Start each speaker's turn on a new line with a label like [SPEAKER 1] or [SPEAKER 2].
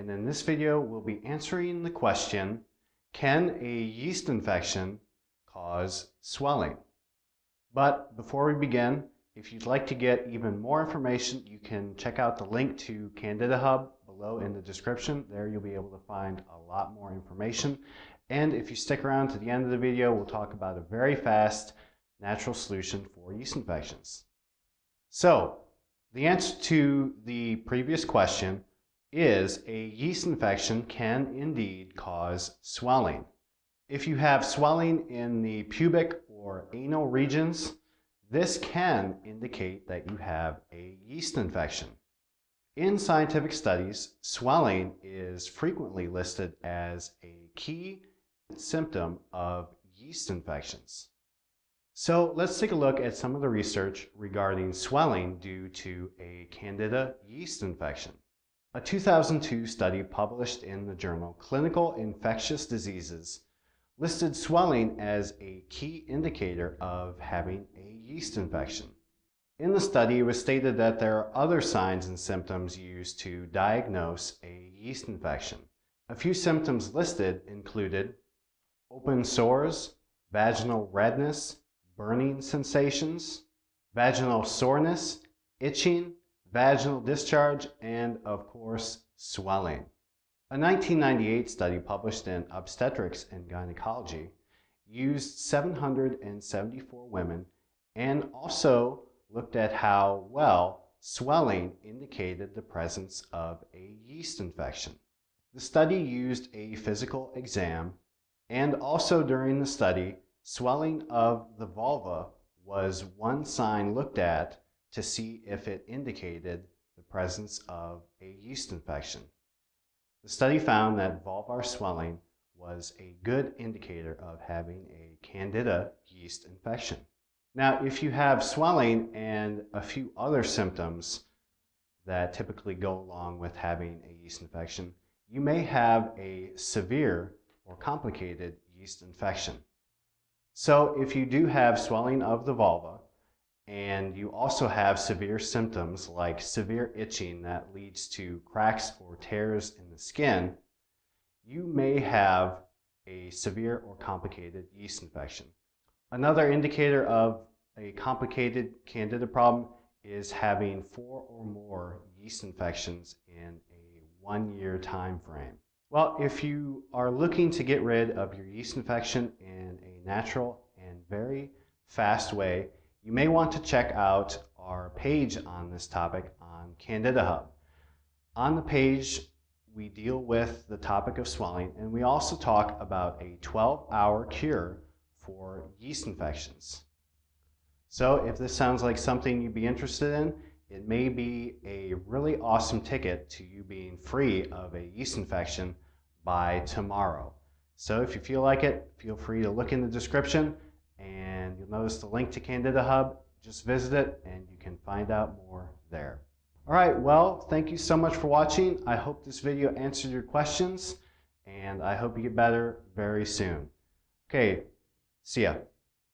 [SPEAKER 1] and in this video we'll be answering the question, can a yeast infection cause swelling? But before we begin, if you'd like to get even more information, you can check out the link to Candida Hub below in the description. There you'll be able to find a lot more information. And if you stick around to the end of the video, we'll talk about a very fast natural solution for yeast infections. So, the answer to the previous question is a yeast infection can indeed cause swelling. If you have swelling in the pubic or anal regions, this can indicate that you have a yeast infection. In scientific studies, swelling is frequently listed as a key symptom of yeast infections. So let's take a look at some of the research regarding swelling due to a Candida yeast infection. A 2002 study published in the journal Clinical Infectious Diseases listed swelling as a key indicator of having a yeast infection. In the study, it was stated that there are other signs and symptoms used to diagnose a yeast infection. A few symptoms listed included open sores, vaginal redness, burning sensations, vaginal soreness, itching, vaginal discharge, and of course, swelling. A 1998 study published in Obstetrics and Gynecology used 774 women and also looked at how well swelling indicated the presence of a yeast infection. The study used a physical exam, and also during the study, swelling of the vulva was one sign looked at to see if it indicated the presence of a yeast infection. The study found that vulvar swelling was a good indicator of having a Candida yeast infection. Now, if you have swelling and a few other symptoms that typically go along with having a yeast infection, you may have a severe or complicated yeast infection. So if you do have swelling of the vulva, and you also have severe symptoms like severe itching that leads to cracks or tears in the skin, you may have a severe or complicated yeast infection. Another indicator of a complicated Candida problem is having 4 or more yeast infections in a 1-year time frame. Well, if you are looking to get rid of your yeast infection in a natural and very fast way, you may want to check out our page on this topic on Candida Hub. On the page, we deal with the topic of swelling, and we also talk about a 12-hour cure for yeast infections. So if this sounds like something you'd be interested in, it may be a really awesome ticket to you being free of a yeast infection by tomorrow. So if you feel like it, feel free to look in the description, and you'll notice the link to Candida Hub. Just visit it and you can find out more there. All right, well, thank you so much for watching. I hope this video answered your questions, and I hope you get better very soon. Okay, see ya.